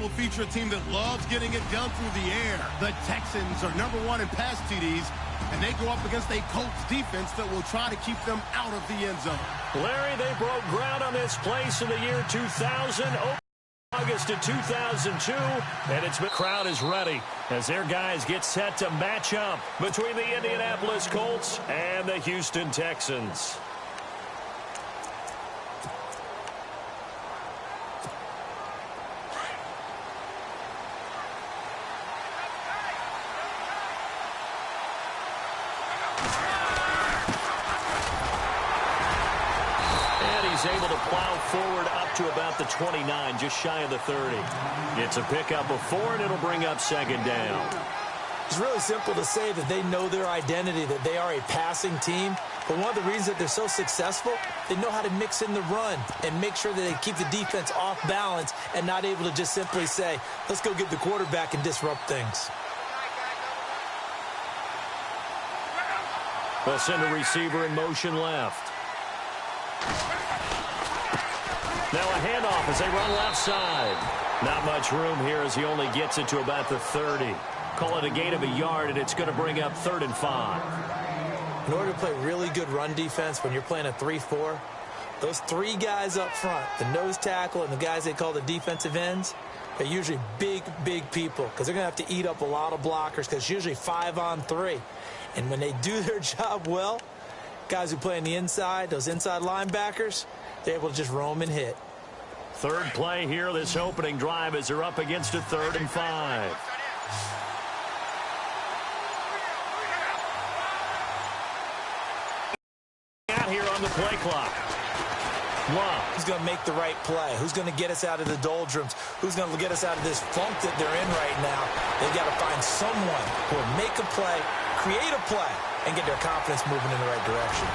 will feature a team that loves getting it done through the air. The Texans are #1 in pass TDs, and they go up against a Colts defense that will try to keep them out of the end zone. Larry, they broke ground on this place in the year 2000. August of 2002, and the crowd is ready as their guys get set to match up between the Indianapolis Colts and the Houston Texans. Able to plow forward up to about the 29, just shy of the 30. It's a pickup of 4, and it'll bring up second down. It's really simple to say that they know their identity, that they are a passing team. But one of the reasons that they're so successful, they know how to mix in the run and make sure that they keep the defense off balance and not able to just simply say, let's go get the quarterback and disrupt things. They'll send a receiver in motion left. Now a handoff as they run left side. Not much room here as he only gets it to about the 30. Call it a gain of a yard, and it's going to bring up 3rd and 5. In order to play really good run defense when you're playing a 3-4, those 3 guys up front, the nose tackle and the guys they call the defensive ends, they're usually big, big people because they're going to have to eat up a lot of blockers because it's usually 5-on-3. And when they do their job well, guys who play on the inside, those inside linebackers, they're able to just roam and hit. Third play here, this opening drive, as they're up against a 3rd and 5. Out here on the play clock. Love. Who's going to make the right play? Who's going to get us out of the doldrums? Who's going to get us out of this funk that they're in right now? They've got to find someone who will make a play, create a play, and get their confidence moving in the right direction.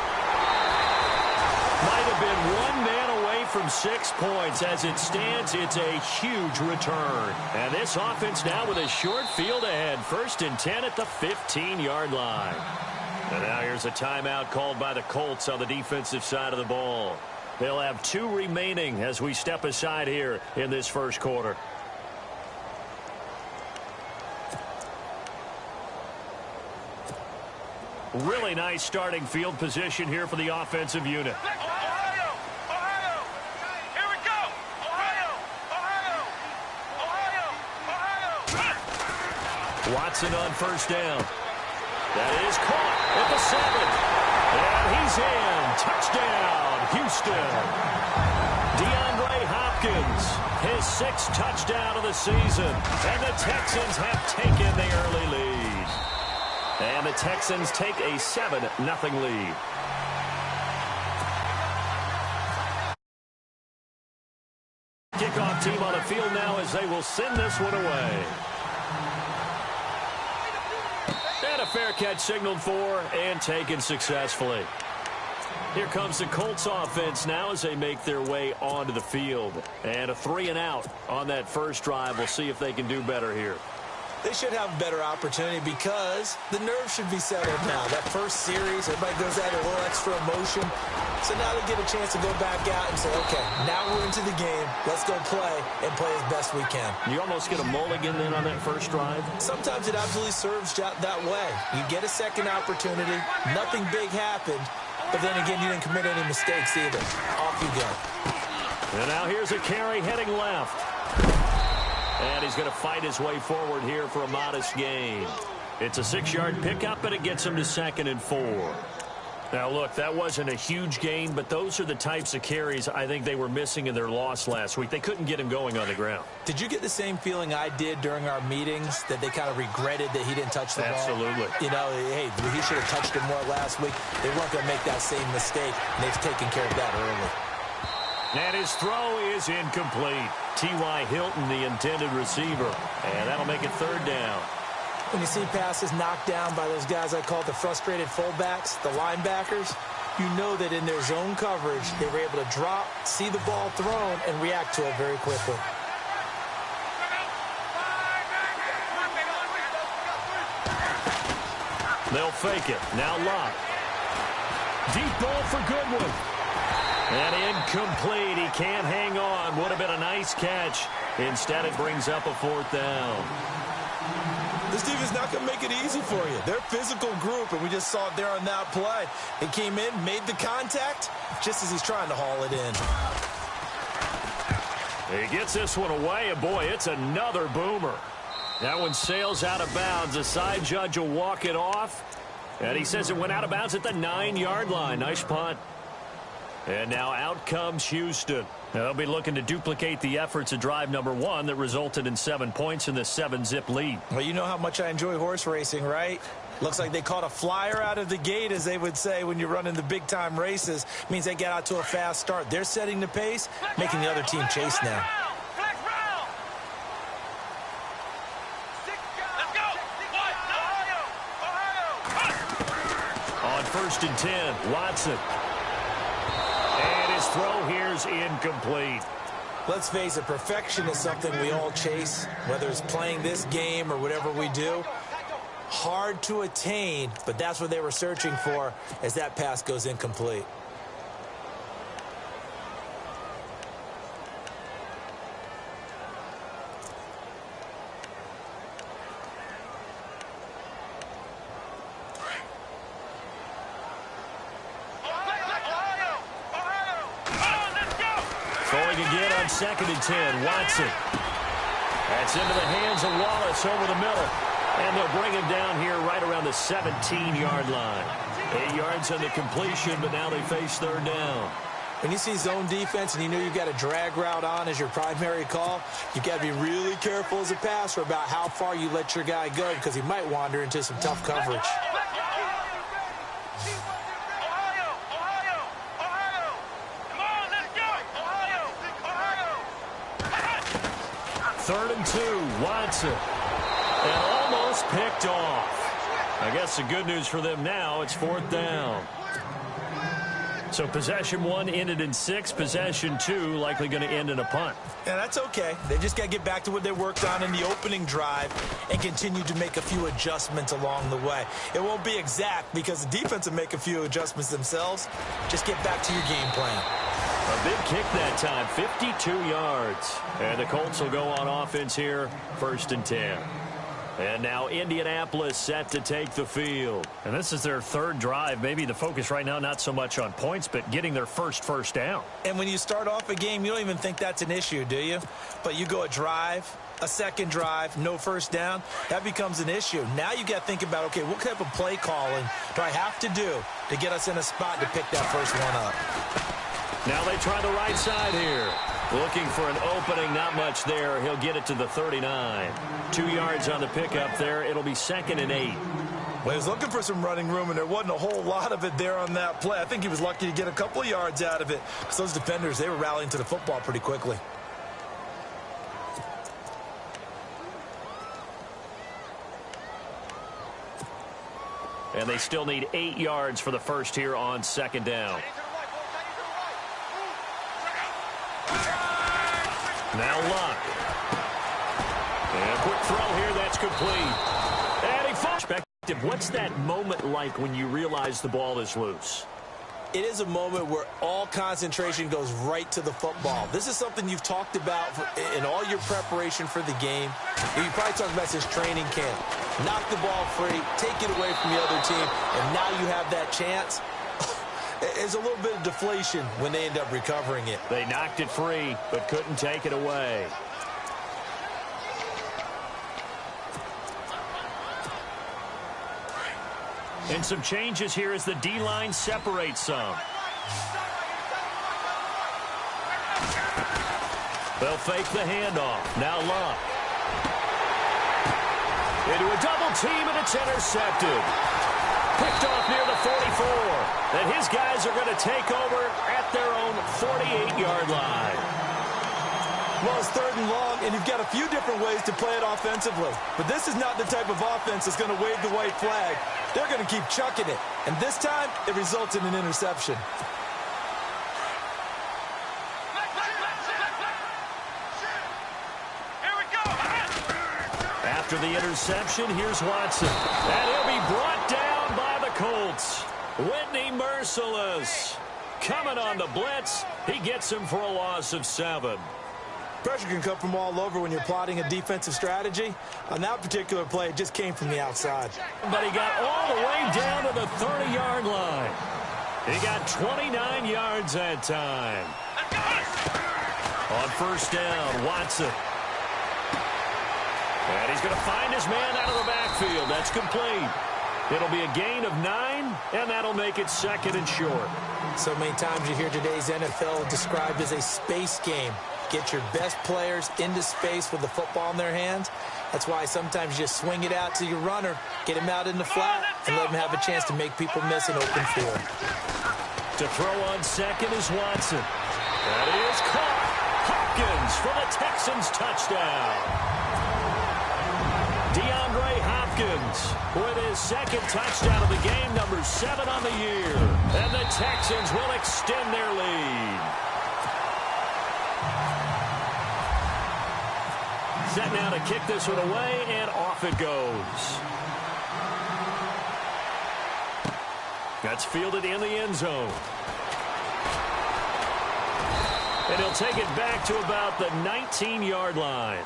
Might have been 1 man away from 6 points. As it stands, it's a huge return. And this offense now with a short field ahead. 1st and 10 at the 15-yard line. And now here's a timeout called by the Colts on the defensive side of the ball. They'll have 2 remaining as we step aside here in this first quarter. Really nice starting field position here for the offensive unit. Ohio! Here we go! Ohio! Watson on 1st down. That is caught at the 7. And he's in. Touchdown, Houston. DeAndre Hopkins, his 6th touchdown of the season. And the Texans have taken the early lead. And the Texans take a 7-0 lead. Kickoff team on the field now as they will send this one away. And a fair catch signaled for and taken successfully. Here comes the Colts offense now as they make their way onto the field. And a 3-and-out on that first drive. We'll see if they can do better here. They should have a better opportunity because the nerves should be settled now. That first series, everybody goes out a little extra emotion. So now they get a chance to go back out and say, okay, now we're into the game. Let's go play and play as best we can. You almost get a mulligan then on that first drive? Sometimes it absolutely serves that way. You get a second opportunity. Nothing big happened. But then again, you didn't commit any mistakes either. Off you go. And now here's a carry heading left. And he's going to fight his way forward here for a modest gain. It's a 6-yard pickup, and it gets him to 2nd and 4. Now, look, that wasn't a huge gain, but those are the types of carries I think they were missing in their loss last week. They couldn't get him going on the ground. Did you get the same feeling I did during our meetings, that they kind of regretted that he didn't touch the ball? Absolutely. You know, hey, he should have touched it more last week. They weren't going to make that same mistake, and they've taken care of that early. And his throw is incomplete. T.Y. Hilton, the intended receiver. And that'll make it 3rd down. When you see passes knocked down by those guys I call the frustrated fullbacks, the linebackers, you know that in their zone coverage, they were able to drop, see the ball thrown, and react to it very quickly. They'll fake it. Now Locke. Deep ball for Goodwin. And incomplete. He can't hang on. Would have been a nice catch. Instead, it brings up a 4th down. This team is not going to make it easy for you. They're a physical group, and we just saw it there on that play. He came in, made the contact, just as he's trying to haul it in. He gets this one away, and boy, it's another boomer. That one sails out of bounds. The side judge will walk it off, and he says it went out of bounds at the 9-yard line. Nice punt. And now out comes Houston. They'll be looking to duplicate the efforts of drive number 1 that resulted in 7 points in the 7-zip lead. Well, you know how much I enjoy horse racing, right? Looks like they caught a flyer out of the gate, as they would say when you're running the big-time races. Means they get out to a fast start. They're setting the pace, making the other team chase now. On 1st and 10, Watson. And his throw here's incomplete. Let's face it, perfection is something we all chase, whether it's playing this game or whatever we do. Hard to attain, but that's what they were searching for as that pass goes incomplete. Throwing again on 2nd and 10, Watson. That's into the hands of Wallace over the middle. And they'll bring him down here right around the 17-yard line. 8 yards on the completion, but now they face 3rd down. When you see zone defense and you know you've got a drag route on as your primary call, you've got to be really careful as a passer about how far you let your guy go, because he might wander into some tough coverage. Third and 2, Watson. And almost picked off. I guess the good news for them now, it's 4th down. So possession 1 ended in 6. Possession 2 likely going to end in a punt. Yeah, that's okay. They just got to get back to what they worked on in the opening drive and continue to make a few adjustments along the way. It won't be exact because the defense will make a few adjustments themselves. Just get back to your game plan. A big kick that time, 52 yards. And the Colts will go on offense here, 1st and 10. And now Indianapolis set to take the field. And this is their 3rd drive. Maybe the focus right now not so much on points, but getting their first down. And when you start off a game, you don't even think that's an issue, do you? But you go a drive, a 2nd drive, no 1st down, that becomes an issue. Now you got to think about, okay, what type of play calling do I have to do to get us in a spot to pick that first one up? Now they try the right side here. Looking for an opening, not much there. He'll get it to the 39. 2 yards on the pickup there. It'll be 2nd and 8. Well, he was looking for some running room, and there wasn't a whole lot of it there on that play. I think he was lucky to get a couple of yards out of it because those defenders, they were rallying to the football pretty quickly. And they still need 8 yards for the first here on 2nd down. Now Luck. And a quick throw here, that's complete. And he falls back. What's that moment like when you realize the ball is loose? It is a moment where all concentration goes right to the football. This is something you've talked about in all your preparation for the game. You probably talked about since training camp. Knock the ball free, take it away from the other team, and now you have that chance. There's a little bit of deflation when they end up recovering it. They knocked it free, but couldn't take it away. And some changes here as the D-line separates some. They'll fake the handoff. Now Luck. Into a double team, and it's intercepted. Picked off near the 44. And his guys are going to take over at their own 48-yard line. Well, it's 3rd and long, and you've got a few different ways to play it offensively. But this is not the type of offense that's going to wave the white flag. They're going to keep chucking it. And this time, it results in an interception. After the interception, here's Watson. And he'll be brought down by the Colts. Whitney Merciless. coming on the blitz. He gets him for a loss of 7. Pressure can come from all over when you're plotting a defensive strategy. On that particular play, it just came from the outside. But he got all the way down to the 30-yard line. He got 29 yards that time. On first down, Watson. And he's going to find his man out of the backfield. That's complete. It'll be a gain of 9, and that'll make it 2nd and short. So many times you hear today's NFL described as a space game. Get your best players into space with the football in their hands. That's why sometimes you just swing it out to your runner, get him out in the flat, and let him have a chance to make people miss an open field. To throw on second is Watson. That is caught. Hopkins for the Texans touchdown. DeAndre Hopkins with his 2nd touchdown of the game, number 7 on the year. And the Texans will extend their lead. Set now to kick this one away, and off it goes. That's fielded in the end zone. And he'll take it back to about the 19-yard line.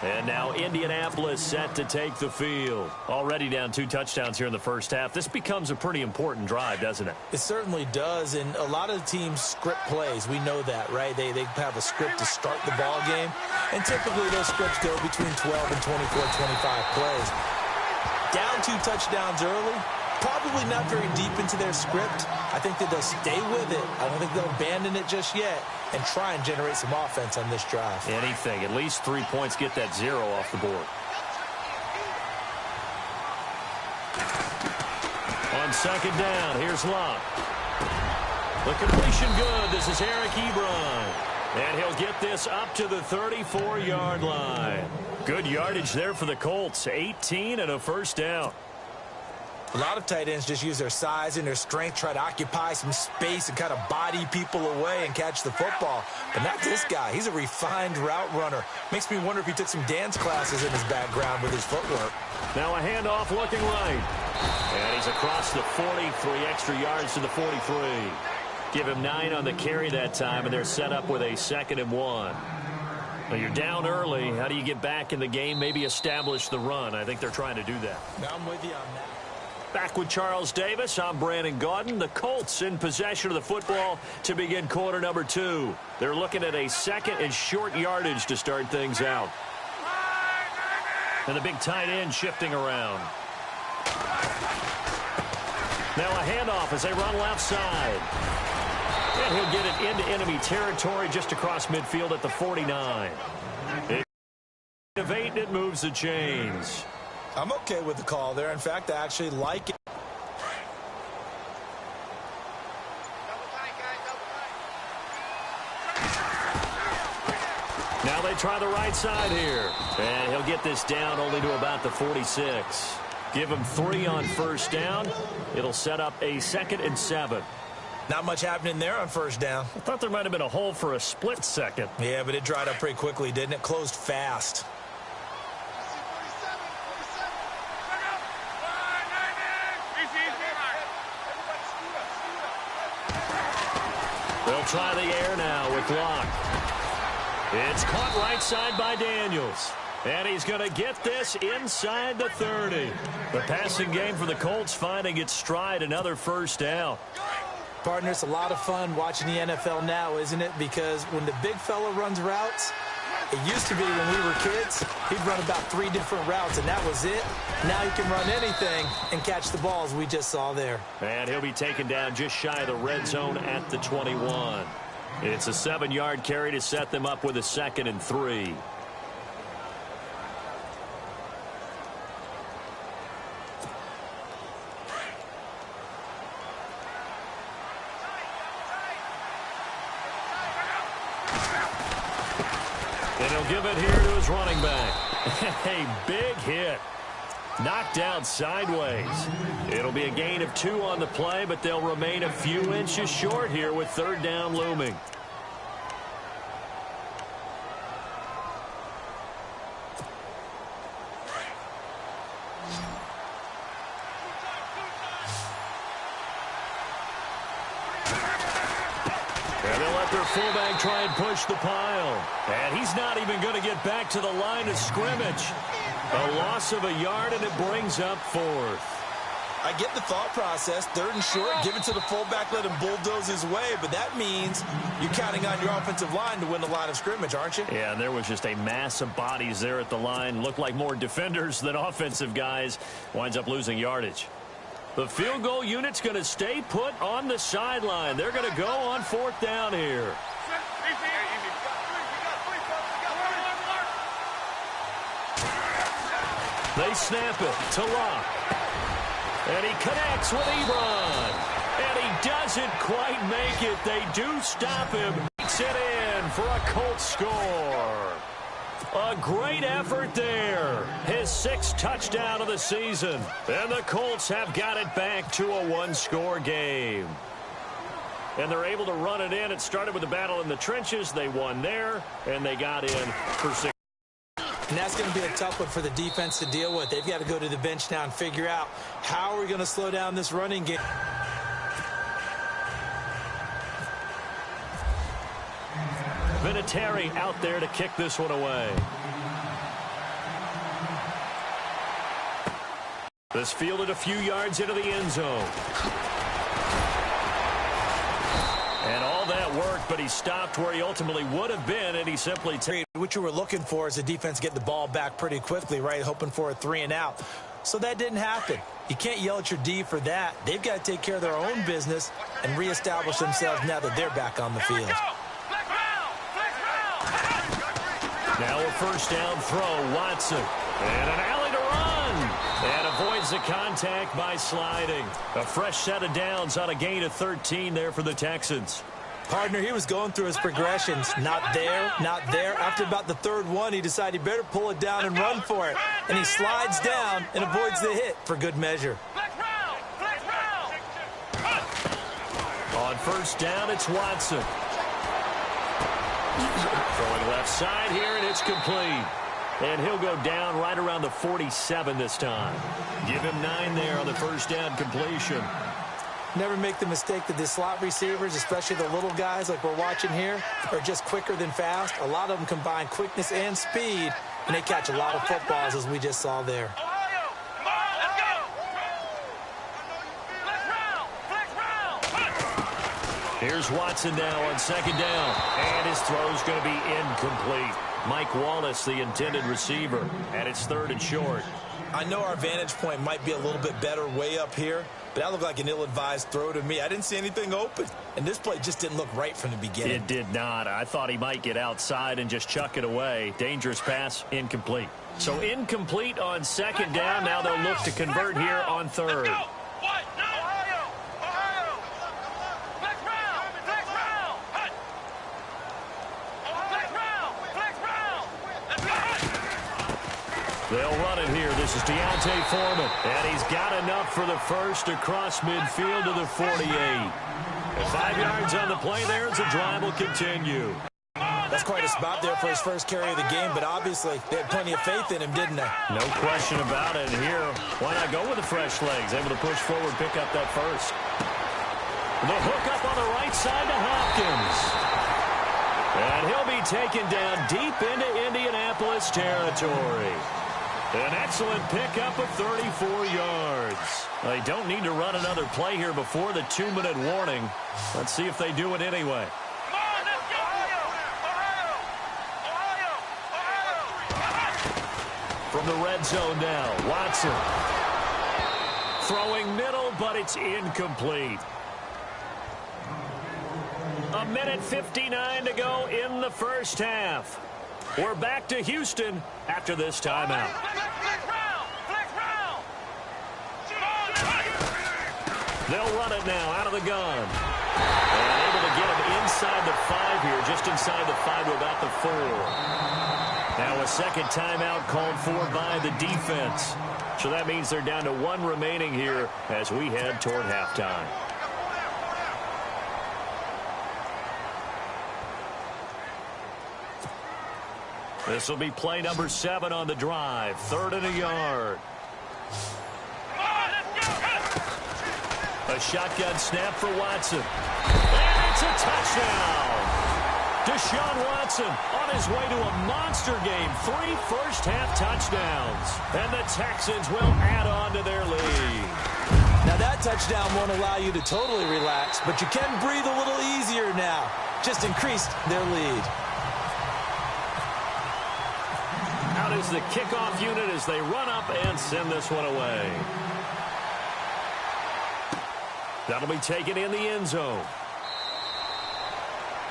And now Indianapolis set to take the field. Already down 2 touchdowns here in the first half. This becomes a pretty important drive, doesn't it? It certainly does, and a lot of teams script plays. We know that, right? They have a script to start the ball game, and typically those scripts go between 12 and 24, 25 plays. Down 2 touchdowns early, probably not very deep into their script. I think that they'll stay with it. I don't think they'll abandon it just yet and try and generate some offense on this drive. Anything. At least 3 points, get that 0 off the board. On second down, here's Locke. The completion good. This is Eric Ebron. And he'll get this up to the 34-yard line. Good yardage there for the Colts. 18 and a first down. A lot of tight ends just use their size and their strength, try to occupy some space and kind of body people away and catch the football. But not this guy. He's a refined route runner. Makes me wonder if he took some dance classes in his background with his footwork. Now a handoff looking right. And he's across the 40, 3 extra yards to the 43. Give him 9 on the carry that time, and they're set up with a 2nd and 1. Well, you're down early. How do you get back in the game? Maybe establish the run. I think they're trying to do that. Now I'm with you on that. Back with Charles Davis, I'm Brandon Gaudin. The Colts in possession of the football to begin quarter number 2. They're looking at a 2nd and short yardage to start things out. And the big tight end shifting around. Now a handoff as they run left side. And he'll get it into enemy territory just across midfield at the 49. Of 8, it moves the chains. I'm okay with the call there. In fact, I actually like it. Now they try the right side here. And he'll get this down only to about the 46. Give him 3 on first down. It'll set up a 2nd and 7. Not much happening there on first down. I thought there might have been a hole for a split second. Yeah, but it dried up pretty quickly, didn't it? Closed fast. They'll try the air now with Locke. It's caught right side by Daniels. And he's going to get this inside the 30. The passing game for the Colts finding its stride, another first down. Partner, it's a lot of fun watching the NFL now, isn't it? Because when the big fella runs routes, it used to be when we were kids, he'd run about 3 different routes, and that was it. Now he can run anything and catch the balls we just saw there. And he'll be taken down just shy of the red zone at the 21. It's a 7-yard carry to set them up with a 2nd and 3. And he'll give it here to his running back. A big hit. Knocked out sideways. It'll be a gain of 2 on the play, but they'll remain a few inches short here with 3rd down looming. fullback try and push the pile. And he's not even going to get back to the line of scrimmage. A loss of a yard, and it brings up fourth. I get the thought process. 3rd and short, give it to the fullback, let him bulldoze his way. But that means you're counting on your offensive line to win the line of scrimmage, aren't you? Yeah, and there was just a mass of bodies there at the line. Looked like more defenders than offensive guys. Winds up losing yardage. The field goal unit's going to stay put on the sideline. They're going to go on 4th down here. They snap it to Locke. And he connects with Ebron. And he doesn't quite make it. They do stop him. Takes it in for a Colts score. A great effort there. His 6th touchdown of the season. And the Colts have got it back to a 1-score game. And they're able to run it in. It started with a battle in the trenches. They won there, and they got in for 6. And that's going to be a tough one for the defense to deal with. They've got to go to the bench now and figure out how are we going to slow down this running game. Vinatieri out there to kick this one away. This fielded a few yards into the end zone. And all that worked, but he stopped where he ultimately would have been, and he simply what you were looking for is the defense get the ball back pretty quickly, right? Hoping for a 3-and-out. So that didn't happen. You can't yell at your D for that. They've got to take care of their own business and reestablish themselves now that they're back on the field. Now a 1st down throw, Watson. And an alley to run. And avoids the contact by sliding. A fresh set of downs on a gain of 13 there for the Texans. Partner, he was going through his progressions. Not there, not there. After about the 3rd one, he decided he better pull it down and run for it. And he slides down and avoids the hit for good measure. On 1st down, it's Watson. Throwing left side here, and it's complete. And he'll go down right around the 47 this time. Give him 9 there on the 1st down completion. Never make the mistake that the slot receivers, especially the little guys like we're watching here, are just quicker than fast. A lot of them combine quickness and speed, and they catch a lot of footballs, as we just saw there. Here's Watson now on 2nd down. And his throw's going to be incomplete. Mike Wallace, the intended receiver, and it's 3rd and short. I know our vantage point might be a little bit better way up here, but that looked like an ill-advised throw to me. I didn't see anything open, and this play just didn't look right from the beginning. It did not. I thought he might get outside and just chuck it away. Dangerous pass, incomplete. So incomplete on 2nd down. Now they'll look to convert here on 3rd. They'll run it here. This is Deontay Foreman. And he's got enough for the 1st across midfield to the 48. And 5 yards on the play there as the drive will continue. That's quite a spot there for his first carry of the game, but obviously they had plenty of faith in him, didn't they? No question about it. Here, why not go with the fresh legs? Able to push forward, pick up that 1st. The hook up on the right side to Hopkins. And he'll be taken down deep into Indianapolis territory. An excellent pickup of 34 yards. They don't need to run another play here before the 2-minute warning. Let's see if they do it anyway. From the red zone now, Watson. Throwing middle, but it's incomplete. 1:59 to go in the 1st half. We're back to Houston after this timeout. They'll run it now out of the gun. And able to get him inside the 5 here, just inside the 5 to about the 4. Now a 2nd timeout called for by the defense. So that means they're down to 1 remaining here as we head toward halftime. This will be play number 7 on the drive. 3rd and a yard. A shotgun snap for Watson. And it's a touchdown. Deshaun Watson on his way to a monster game. 3 first-half touchdowns. And the Texans will add on to their lead. Now that touchdown won't allow you to totally relax, but you can breathe a little easier now. Just increased their lead. Out is the kickoff unit as they run up and send this one away. That'll be taken in the end zone.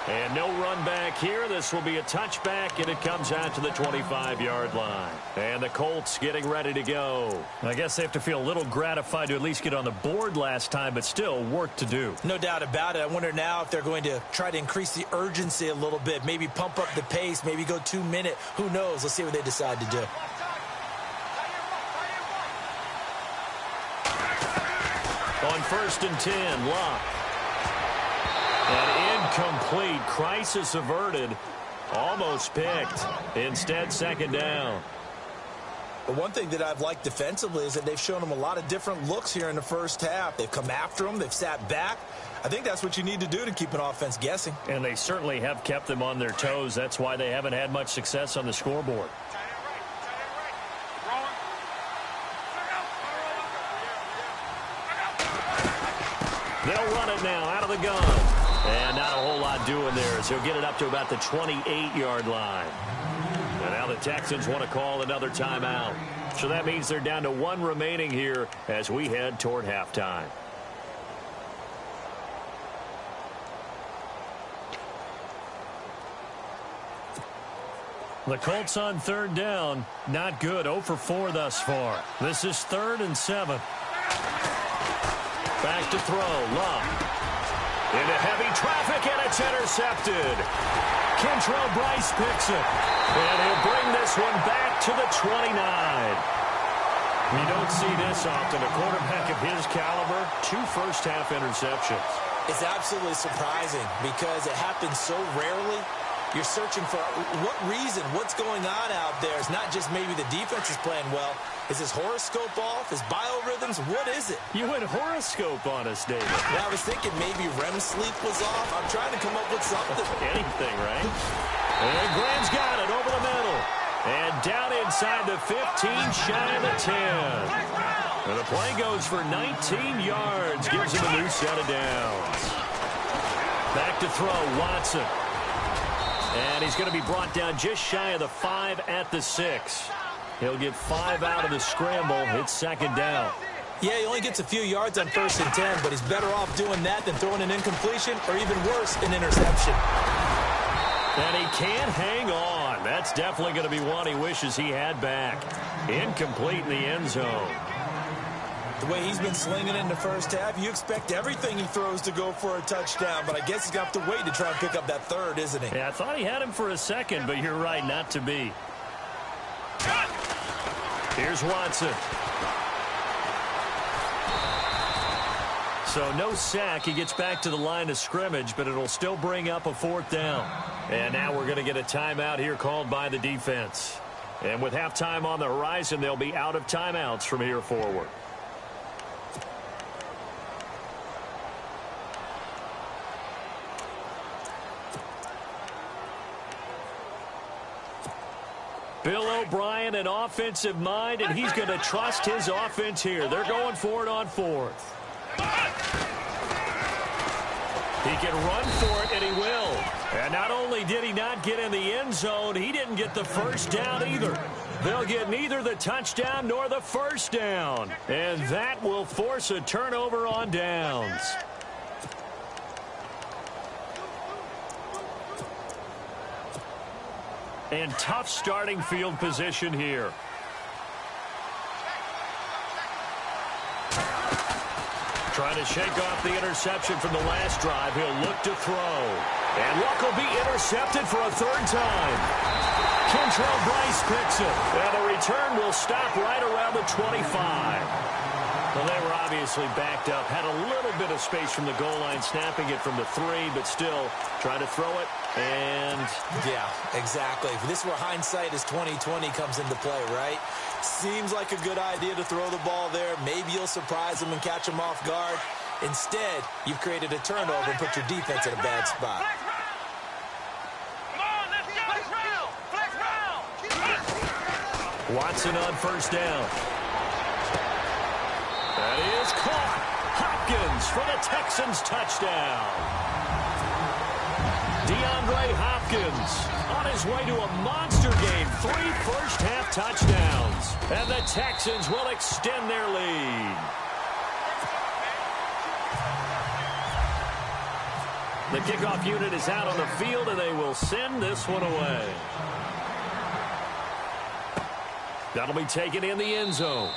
And no run back here. This will be a touchback, and it comes out to the 25-yard line. And the Colts getting ready to go. I guess they have to feel a little gratified to at least get on the board last time, but still work to do. No doubt about it. I wonder now if they're going to try to increase the urgency a little bit, maybe pump up the pace, maybe go 2-minute. Who knows? Let's see what they decide to do. On 1st and 10, Locke. An incomplete. Crisis averted. Almost picked. Instead, 2nd down. But one thing that I've liked defensively is that they've shown them a lot of different looks here in the first half. They've come after them. They've sat back. I think that's what you need to do to keep an offense guessing. And they certainly have kept them on their toes. That's why they haven't had much success on the scoreboard. They'll run it now out of the gun. And not a whole lot doing there, so he'll get it up to about the 28-yard line. And now the Texans want to call another timeout. So that means they're down to 1 remaining here as we head toward halftime. The Colts on 3rd down. Not good. 0 for 4 thus far. This is 3rd and 7. Back to throw. Love. Into heavy traffic, and it's intercepted. Kentrell Bryce picks it. And he'll bring this one back to the 29. You don't see this often. A quarterback of his caliber, 2 first-half interceptions. It's absolutely surprising because it happens so rarely. You're searching for what reason, what's going on out there. It's not just maybe the defense is playing well. Is his horoscope off? His biorhythms? What is it? You went horoscope on us, David. Well, I was thinking maybe REM sleep was off. I'm trying to come up with something. Anything, right? And Graham's got it over the middle. And down inside the 15, shy of the 10. And the play goes for 19 yards. Gives him a new set of downs. Back to throw, Watson. And he's going to be brought down just shy of the 5 at the 6. He'll get 5 out of the scramble. It's 2nd down. Yeah, he only gets a few yards on 1st and 10, but he's better off doing that than throwing an incompletion or even worse, an interception. And he can't hang on. That's definitely going to be one he wishes he had back. Incomplete in the end zone. The way he's been slinging in the first half, you expect everything he throws to go for a touchdown, but I guess he's going to have to wait to try and pick up that 3rd, isn't he? Yeah, I thought he had him for a second, but you're right, not to be. Here's Watson. So no sack. He gets back to the line of scrimmage, but it'll still bring up a 4th down. And now we're going to get a timeout here called by the defense. And with halftime on the horizon, they'll be out of timeouts from here forward. Bill O'Brien, an offensive mind, and he's going to trust his offense here. They're going for it on 4th. He can run for it, and he will. And not only did he not get in the end zone, he didn't get the 1st down either. They'll get neither the touchdown nor the 1st down. And that will force a turnover on downs. And tough starting field position here. Trying to shake off the interception from the last drive. He'll look to throw. And Luck will be intercepted for a 3rd time. Kentrell Bryce picks it. And the return will stop right around the 25. Well, they were obviously backed up. Had a little bit of space from the goal line, snapping it from the 3, but still trying to throw it. And yeah, exactly. This is where hindsight is 20/20 comes into play, right? Seems like a good idea to throw the ball there. Maybe you'll surprise them and catch them off guard. Instead, you've created a turnover and put your defense in a bad spot. Watson on first down. That is caught. Hopkins for the Texans touchdown. DeAndre Hopkins on his way to a monster game. 3 first-half touchdowns. And the Texans will extend their lead. The kickoff unit is out on the field, and they will send this one away. That'll be taken in the end zone.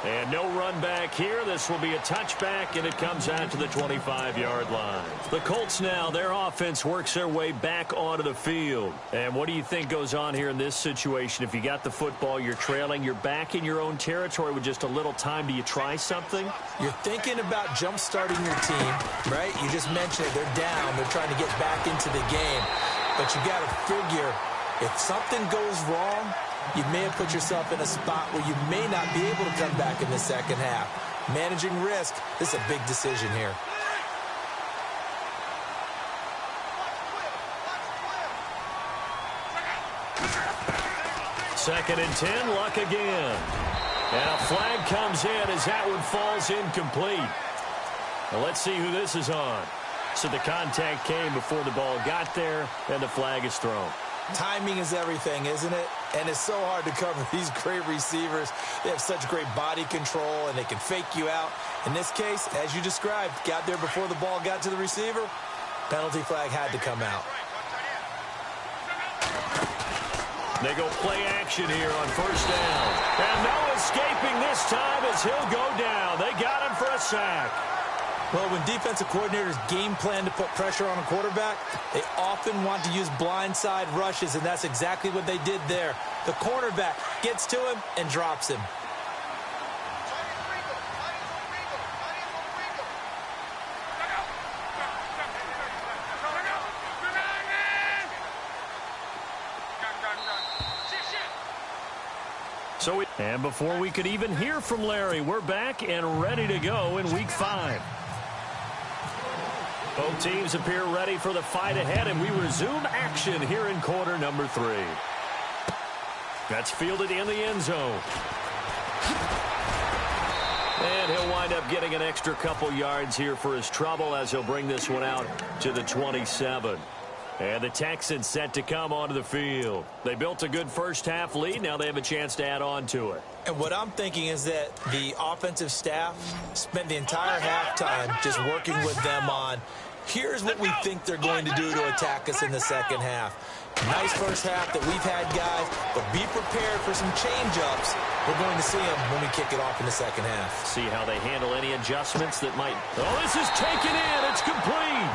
And no run back here. This will be a touchback, and it comes out to the 25-yard line. The Colts now, their offense works their way back onto the field. And what do you think goes on here in this situation? If you got the football, you're trailing, you're back in your own territory with just a little time. Do you try something? You're thinking about jump-starting your team, right? You just mentioned it. They're down. They're trying to get back into the game. But you got to figure, if something goes wrong, you may have put yourself in a spot where you may not be able to come back in the second half. Managing risk, this is a big decision here. Second and 10, Luck again. And a flag comes in as that one falls incomplete. Now let's see who this is on. So the contact came before the ball got there, and the flag is thrown. Timing is everything, isn't it? And it's so hard to cover these great receivers. They have such great body control, and they can fake you out. In this case, as you described, got there before the ball got to the receiver. Penalty flag had to come out. They go play action here on first down. And no escaping this time as he'll go down. They got him for a sack. Well, when defensive coordinators game plan to put pressure on a quarterback, they often want to use blindside rushes, and that's exactly what they did there. The cornerback gets to him and drops him. And before we could even hear from Larry, we're back and ready to go in Week 5. Both teams appear ready for the fight ahead, and we resume action here in quarter number 3. That's fielded in the end zone. And he'll wind up getting an extra couple yards here for his trouble as he'll bring this one out to the 27. And the Texans set to come onto the field. They built a good first-half lead. Now they have a chance to add on to it. And what I'm thinking is that the offensive staff spent the entire halftime just working with them on, here's what we think they're going to do to attack us in the second half. Nice first half that we've had, guys, but be prepared for some change-ups. We're going to see them when we kick it off in the second half. See how they handle any adjustments that might... Oh, this is taken in. It's complete.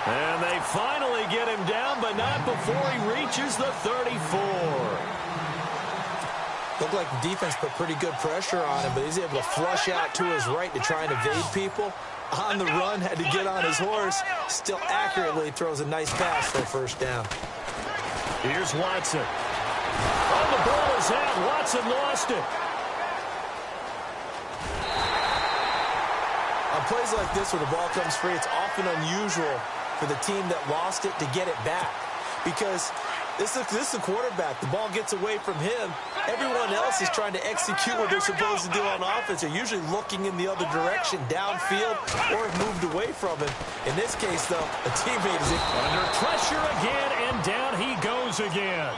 And they finally get him down, but not before he reaches the 34. Looked like the defense put pretty good pressure on him, but he's able to flush out to his right to try and evade people. On the run, had to get on his horse. Still accurately throws a nice pass for a first down. Here's Watson. Oh, the ball is out. Watson lost it. On plays like this where the ball comes free, it's often unusual for the team that lost it to get it back. Because this is the quarterback. The ball gets away from him. Everyone else is trying to execute what they're supposed to do on offense. They're usually looking in the other direction, downfield, or have moved away from him. In this case, though, a teammate is under pressure again, and down he goes again.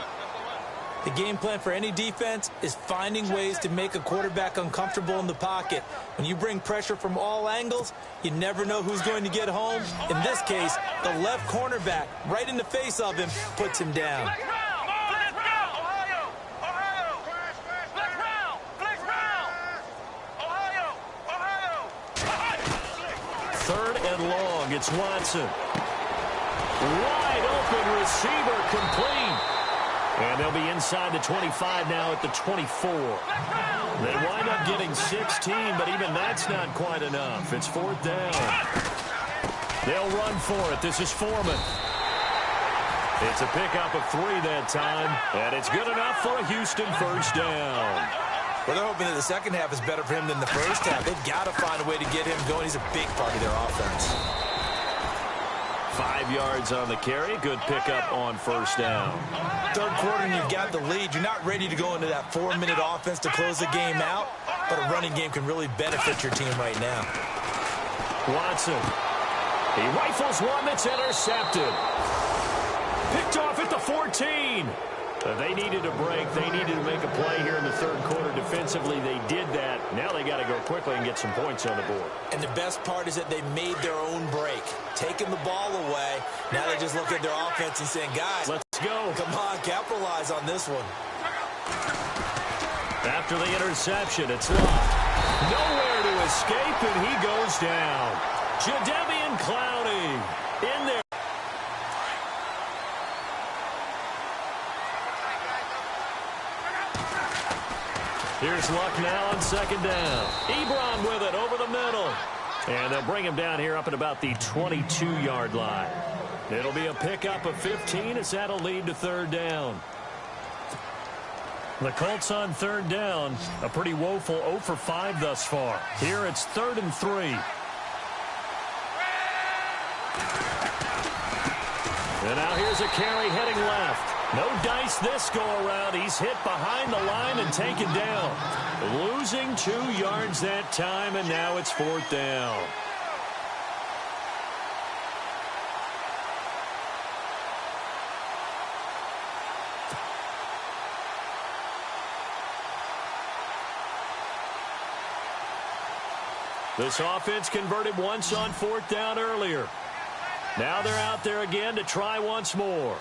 The game plan for any defense is finding ways to make a quarterback uncomfortable in the pocket. When you bring pressure from all angles, you never know who's going to get home. In this case, the left cornerback, right in the face of him, puts him down. Third and long, it's Watson. Wide open receiver, complete. And they'll be inside the 25 now at the 24. They wind up getting 16, but even that's not quite enough. It's fourth down. They'll run for it. This is Foreman. It's a pickup of 3 that time, and it's good enough for a Houston first down. Well, they're hoping that the second half is better for him than the first half. They've got to find a way to get him going. He's a big part of their offense. 5 yards on the carry. Good pickup on first down. Third quarter and you've got the lead. You're not ready to go into that 4-minute offense to close the game out, but a running game can really benefit your team right now. Watson. He rifles one that's intercepted. Picked off at the 14. They needed a break. They needed to make a play here in the third quarter. Defensively, they did that. Now they got to go quickly and get some points on the board. And the best part is that they made their own break. Taking the ball away. Now they just look at their offense and saying, guys, let's go. Come on, capitalize on this one. After the interception, it's locked. Nowhere to escape, and he goes down. Jadeveon Clowney in there. Here's Luck now on second down. Ebron with it over the middle. And they'll bring him down here up at about the 22-yard line. It'll be a pickup of 15 as that'll lead to third down. The Colts on third down. A pretty woeful 0 for 5 thus far. Here it's 3rd and 3. And now here's a carry heading left. No dice this go-around. He's hit behind the line and taken down. Losing 2 yards that time, and now it's 4th down. This offense converted once on 4th down earlier. Now they're out there again to try once more.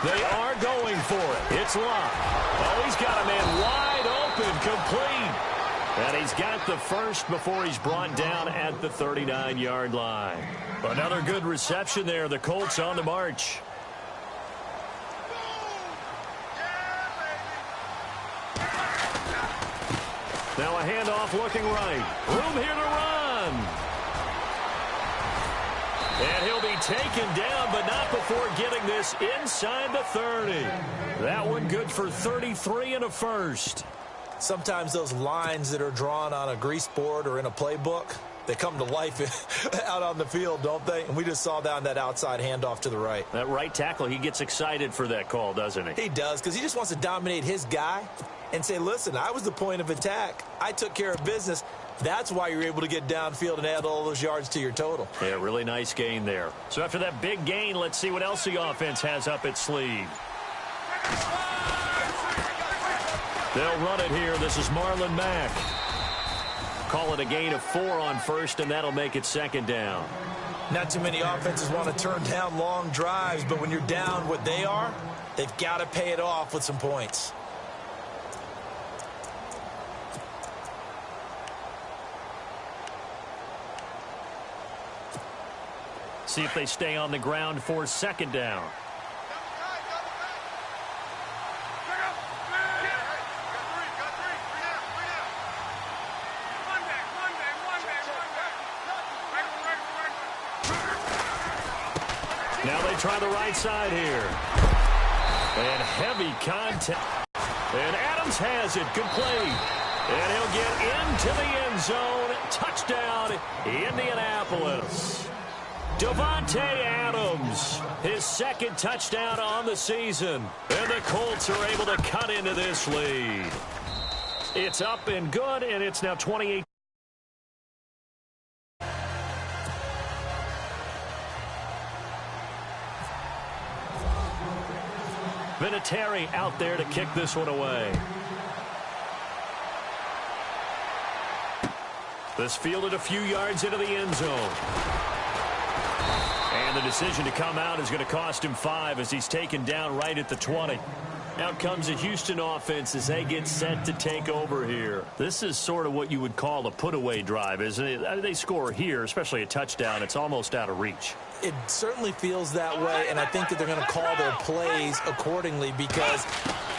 They are going for it. It's locked. Oh, he's got a man wide open, complete. And he's got the first before he's brought down at the 39-yard line. Another good reception there. The Colts on the march. Now a handoff looking right. Room here to run. And he'll be taken down, but not before getting this inside the 30. That one good for 33 and a first. Sometimes those lines that are drawn on a grease board or in a playbook, they come to life out on the field, don't they? And we just saw that on that outside handoff to the right. That right tackle, he gets excited for that call, doesn't he? He does, because he just wants to dominate his guy and say, listen, I was the point of attack. I took care of business. That's why you're able to get downfield and add all those yards to your total. Yeah, really nice gain there. So after that big gain, let's see what else the offense has up its sleeve. They'll run it here. This is Marlon Mack. Call it a gain of 4 on first, and that'll make it 2nd down. Not too many offenses want to turn down long drives, but when you're down what they are, they've got to pay it off with some points. See if they stay on the ground for 2nd down. Now they try the right side here. And heavy contact. And Adams has it complete. And he'll get into the end zone. Touchdown, Indianapolis. Davante Adams, his 2nd touchdown on the season. And the Colts are able to cut into this lead. It's up and good, and it's now 28. Vinatieri out there to kick this one away. This fielded a few yards into the end zone. And the decision to come out is going to cost him 5 as he's taken down right at the 20. Out comes the Houston offense as they get set to take over here. This is sort of what you would call a put-away drive, isn't it? They score here, especially a touchdown. It's almost out of reach. It certainly feels that way, and I think that they're going to call their plays accordingly because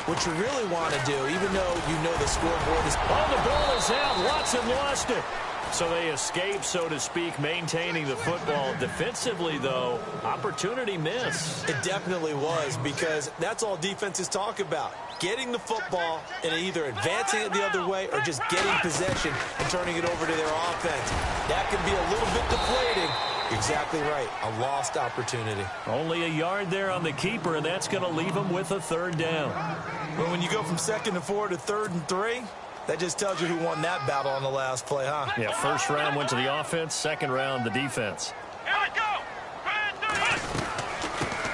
what you really want to do, even though you know the scoreboard is... Oh, the ball is out. Watson lost it. So they escape, so to speak, maintaining the football. Defensively, though, opportunity miss. It definitely was, because that's all defenses talk about. Getting the football and either advancing it the other way or just getting possession and turning it over to their offense. That can be a little bit deflating Exactly right. A lost opportunity. Only a yard there on the keeper, and that's going to leave him with a third down. But when you go from 2nd and 4 to 3rd and 3, that just tells you who won that battle on the last play, huh? Yeah, first round went to the offense, second round the defense. Here we go.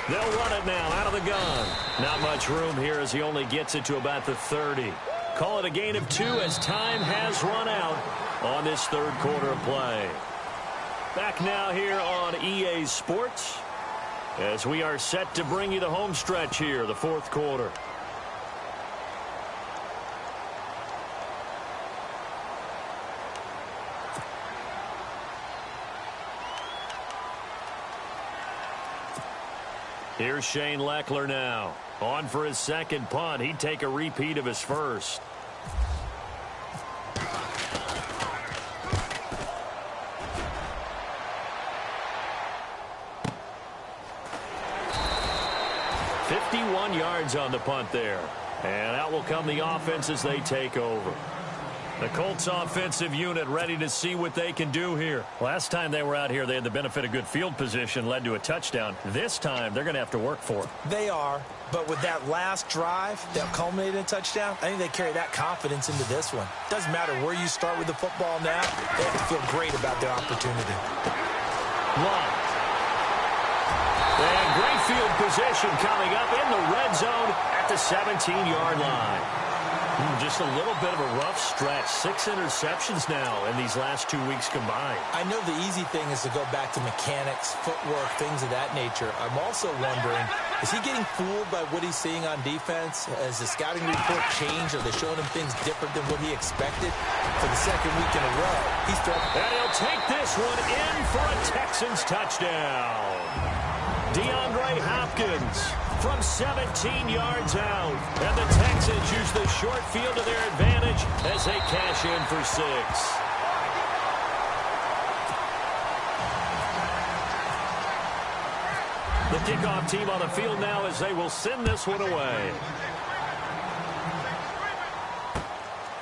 They'll run it now out of the gun. Not much room here as he only gets it to about the 30. Call it a gain of 2 as time has run out on this third quarter of play. Back now here on EA Sports as we are set to bring you the home stretch here, the fourth quarter. Here's Shane Leckler now. On for his second punt. He'd take a repeat of his first. Yards on the punt there. And out will come the offense as they take over. The Colts offensive unit ready to see what they can do here. Last time they were out here, they had the benefit of good field position, led to a touchdown. This time, they're going to have to work for it. They are, but with that last drive that culminated in a touchdown, I think they carry that confidence into this one. Doesn't matter where you start with the football now, they have to feel great about their opportunity. Long. And great field position coming up in the red zone at the 17-yard line. Just a little bit of a rough stretch. 6 interceptions now in these last 2 weeks combined. I know the easy thing is to go back to mechanics, footwork, things of that nature. I'm also wondering, is he getting fooled by what he's seeing on defense? Has the scouting report changed? Are they showing him things different than what he expected? For the second week in a row, he's thrown. And he'll take this one in for a Texans touchdown. DeAndre Hopkins from 17 yards out. And the Texans use the short field to their advantage as they cash in for 6. The kickoff team on the field now as they will send this one away.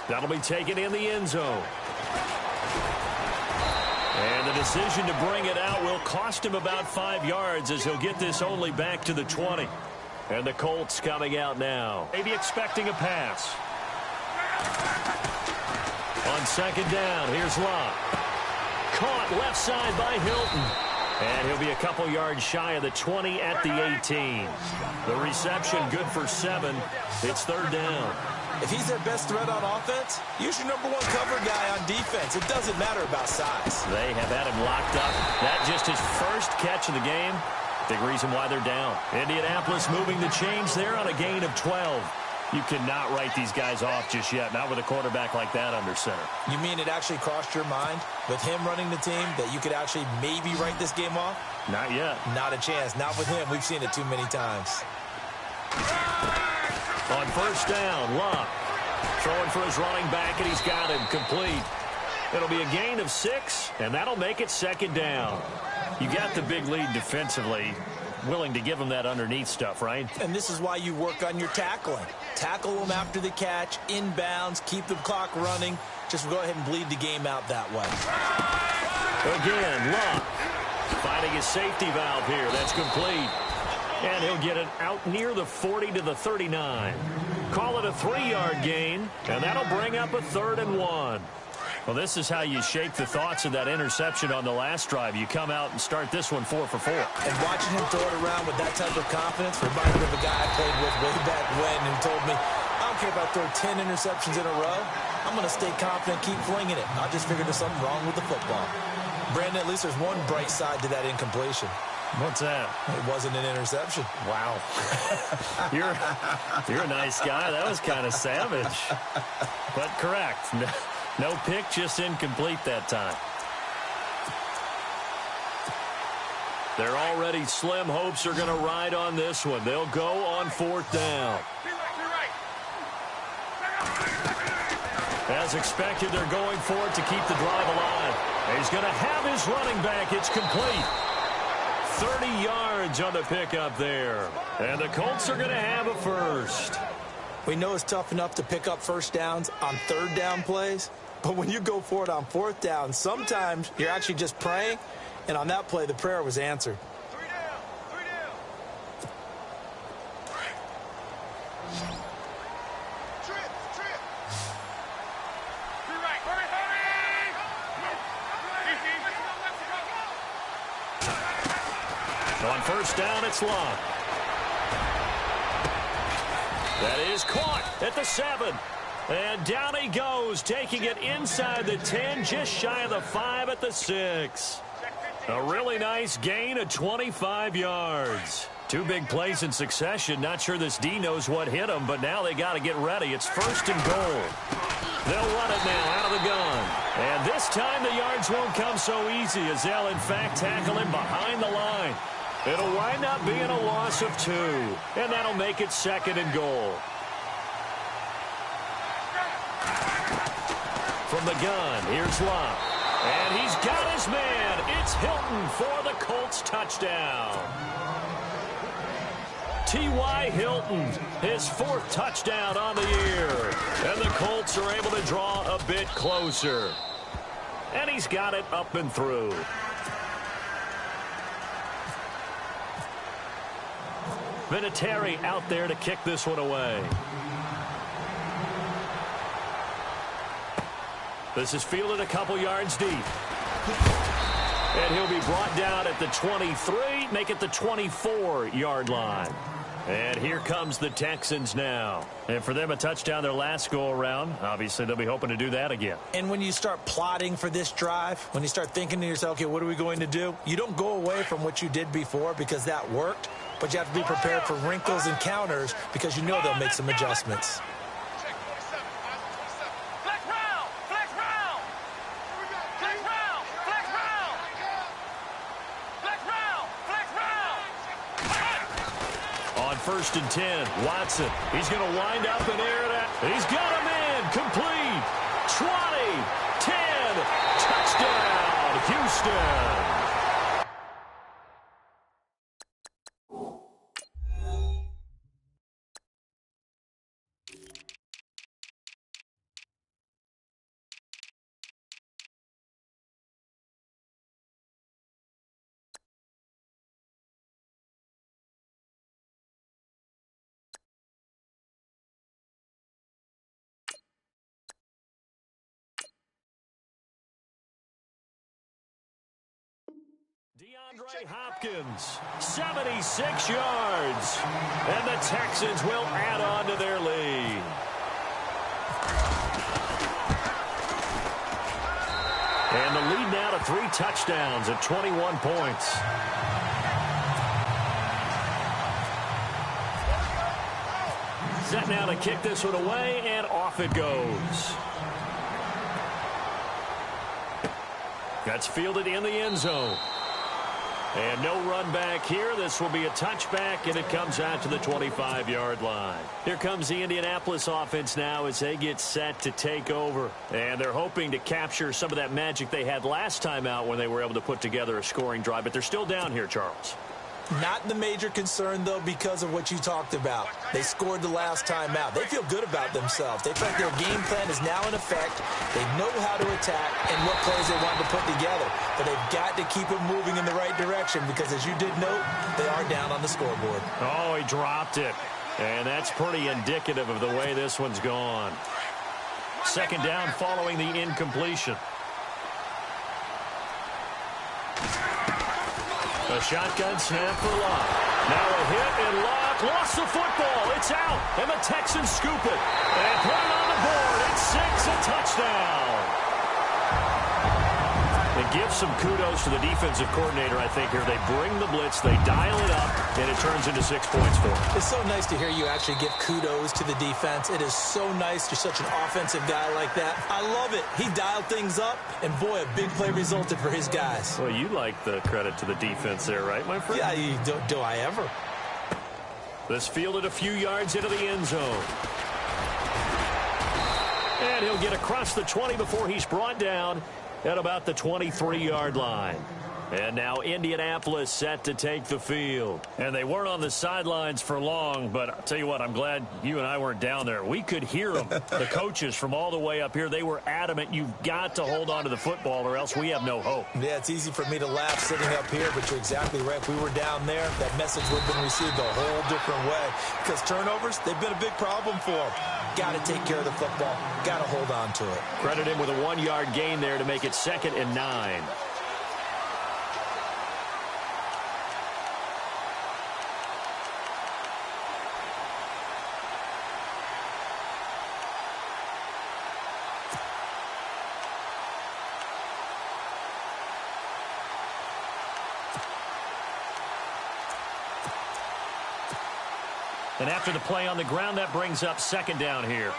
That'll be taken in the end zone. And the decision to bring it out will cost him about 5 yards as he'll get this only back to the 20. And the Colts coming out now. Maybe expecting a pass. On second down, here's Locke. Caught left side by Hilton. And he'll be a couple yards shy of the 20 at the 18. The reception good for 7. It's third down. If he's their best threat on offense, use your #1 cover guy on defense. It doesn't matter about size. They have had him locked up. That just his first catch of the game. Big reason why they're down. Indianapolis moving the chains there on a gain of 12. You cannot write these guys off just yet, not with a quarterback like that under center. You mean it actually crossed your mind with him running the team that you could actually maybe write this game off? Not yet. Not a chance. Not with him. We've seen it too many times. On first down, Locke throwing for his running back, and he's got him complete. It'll be a gain of 6, and that'll make it second down. You got the big lead defensively, willing to give him that underneath stuff, right? And this is why you work on your tackling. Tackle them after the catch, inbounds, keep the clock running. Just go ahead and bleed the game out that way. Again, Locke finding his safety valve here. That's complete. And he'll get it out near the 40 to the 39. Call it a 3-yard gain, and that'll bring up a 3rd and 1. Well, this is how you shape the thoughts of that interception on the last drive. You come out and start this one 4 for 4. And watching him throw it around with that type of confidence reminded me of a guy I played with way back when who told me, I don't care if I throw 10 interceptions in a row. I'm going to stay confident, keep flinging it. I just figured there's something wrong with the football. Brandon, at least there's one bright side to that incompletion. What's that? It wasn't an interception. Wow. You're a nice guy. That was kind of savage. But correct. No pick, just incomplete that time. Their already slim hopes are going to ride on this one. They'll go on 4th down. As expected, they're going for it to keep the drive alive. He's going to have his running back. It's complete. 30 yards on the pickup there. And the Colts are going to have a first. We know it's tough enough to pick up first downs on 3rd down plays, but when you go for it on 4th down, sometimes you're actually just praying And on that play, the prayer was answered. 3 down. 3 down. Trip. 3 right. Hurry. On first down, it's Long. That is caught at the 7. And down he goes, taking it inside the 10, just shy of the 5 at the 6. A really nice gain of 25 yards. 2 big plays in succession. Not sure this D knows what hit him, but now they got to get ready. It's 1st and goal. They'll run it now out of the gun. And this time the yards won't come so easy as they'll, in fact, tackle him behind the line. It'll wind up being a loss of 2, and that'll make it 2nd and goal. From the gun, here's Locke. And he's got his man. It's Hilton for the Colts touchdown. T.Y. Hilton, his 4th touchdown on the year. And the Colts are able to draw a bit closer. And he's got it up and through. Vinatieri out there to kick this one away. This is fielded a couple yards deep. And he'll be brought down at the 23, make it the 24-yard line. And here comes the Texans now. And for them, a touchdown their last go-around. Obviously, they'll be hoping to do that again. And when you start plotting for this drive, when you start thinking to yourself, okay, what are we going to do? You don't go away from what you did before because that worked, but you have to be prepared for wrinkles and counters because you know they'll make some adjustments. First and 10, Watson. He's going to wind up and air it out. He's got him in. Complete. 20, 10, touchdown, Houston. DeAndre Hopkins, 76 yards. And the Texans will add on to their lead. And the lead now to 3 touchdowns at 21 points. Set now to kick this one away, and off it goes. That's fielded in the end zone. And no run back here. This will be a touchback, and it comes out to the 25-yard line. Here comes the Indianapolis offense now as they get set to take over. And they're hoping to capture some of that magic they had last time out when they were able to put together a scoring drive. But they're still down here, Charles. Not the major concern, though, because of what you talked about. They scored the last time out. They feel good about themselves. They think their game plan is now in effect. They know how to attack and what plays they want to put together. But they've got to keep it moving in the right direction because, as you did note, they are down on the scoreboard. Oh, he dropped it. And that's pretty indicative of the way this one's gone. 2nd down following the incompletion. A shotgun snap for Locke. Now a hit, and Locke lost the football. It's out, and the Texans scoop it. And put it on the board. It's 6, a touchdown. They give some kudos to the defensive coordinator, I think, here. They bring the blitz, they dial it up, and it turns into 6 points for them. It's so nice to hear you actually give kudos to the defense. It is so nice. You're such an offensive guy like that. I love it. He dialed things up, and boy, a big play resulted for his guys. Well, you like the credit to the defense there, right, my friend? Yeah, do I ever? This fielded a few yards into the end zone. And he'll get across the 20 before he's brought down at about the 23-yard line. And now Indianapolis set to take the field. And they weren't on the sidelines for long, but I'll tell you what, I'm glad you and I weren't down there. We could hear them, the coaches from all the way up here. They were adamant, you've got to hold on to the football or else we have no hope. Yeah, it's easy for me to laugh sitting up here, but you're exactly right. If we were down there, that message would have been received a whole different way. Because turnovers, they've been a big problem for them. Got to take care of the football. Got to hold on to it. Credit him with a 1-yard gain there to make it 2nd and 9. And after the play on the ground, that brings up 2nd down here.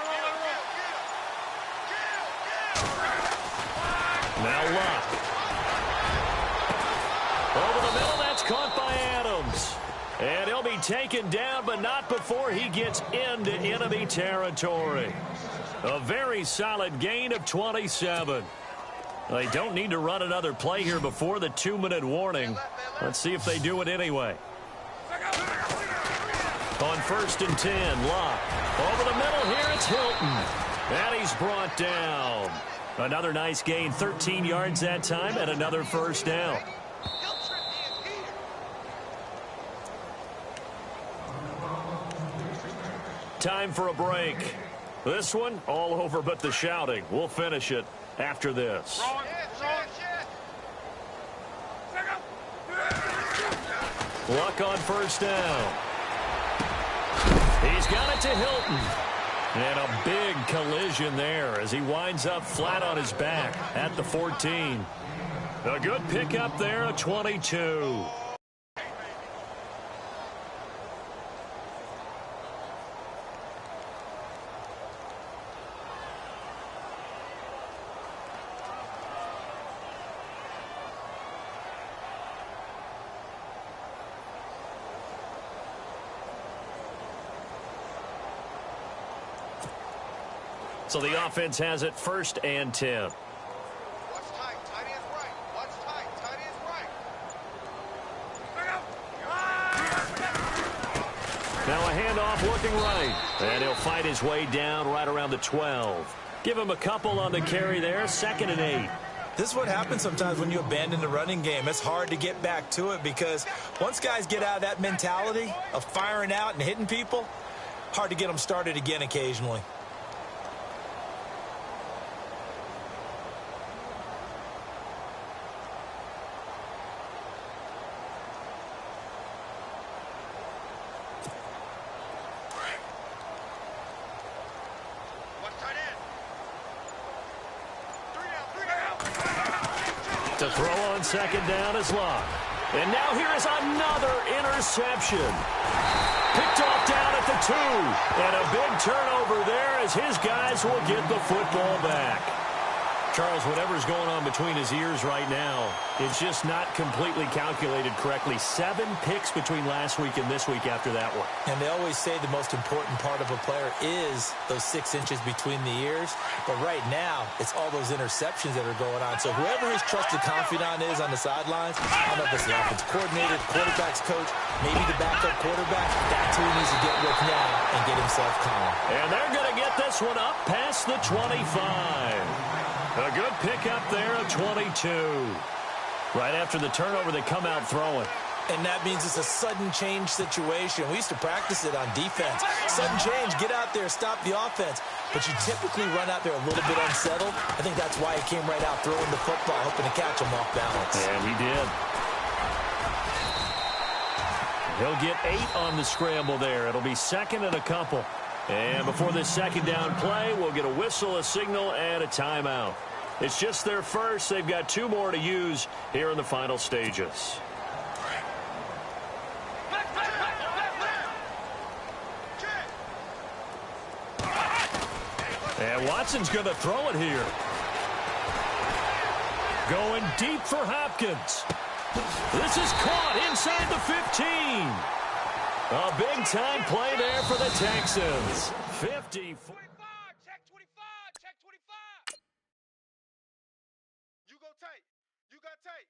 Now Luck. Over the middle, that's caught by Adams. And he'll be taken down, but not before he gets into enemy territory. A very solid gain of 27. They don't need to run another play here before the 2-minute warning. Let's see if they do it anyway. On 1st and 10, Luck. Over the middle here, it's Hilton. And he's brought down. Another nice gain, 13 yards that time, and another 1st down. Time for a break. This one, all over but the shouting. We'll finish it after this. Luck on 1st down. He's got it to Hilton. And a big collision there as he winds up flat on his back at the 14. A good pickup there, a 22. So the offense has it 1st and 10. Watch tight. Tight end's right. Watch tight. Tight end's right. Now a handoff looking right. And he'll fight his way down right around the 12. Give him a couple on the carry there. 2nd and 8. This is what happens sometimes when you abandon the running game. It's hard to get back to it because once guys get out of that mentality of firing out and hitting people, hard to get them started again occasionally. To throw on 2nd down is Luck. And now here is another interception. Picked off down at the 2. And a big turnover there as his guys will get the football back. Charles, whatever's going on between his ears right now, it's just not completely calculated correctly. 7 picks between last week and this week after that one. And they always say the most important part of a player is those 6 inches between the ears. But right now, it's all those interceptions that are going on. So whoever his trusted confidant is on the sidelines, I don't know if it's the offensive coordinator, the quarterback's coach, maybe the backup quarterback, that's who he needs to get with now and get himself calm. And they're going to get this one up past the 25. A good pickup there, a 22. Right after the turnover, they come out throwing. And that means it's a sudden change situation. We used to practice it on defense. Sudden change, get out there, stop the offense. But you typically run out there a little bit unsettled. I think that's why he came right out throwing the football, hoping to catch him off balance. And he did. He'll get 8 on the scramble there. It'll be 2nd and a couple. And before this 2nd down play, we'll get a whistle, a signal, and a timeout. It's just their first. They've got 2 more to use here in the final stages. And Watson's going to throw it here. Going deep for Hopkins. This is caught inside the 15. A big-time play there for the Texans. 54. Check 25. Check 25. You go tight. You got tight.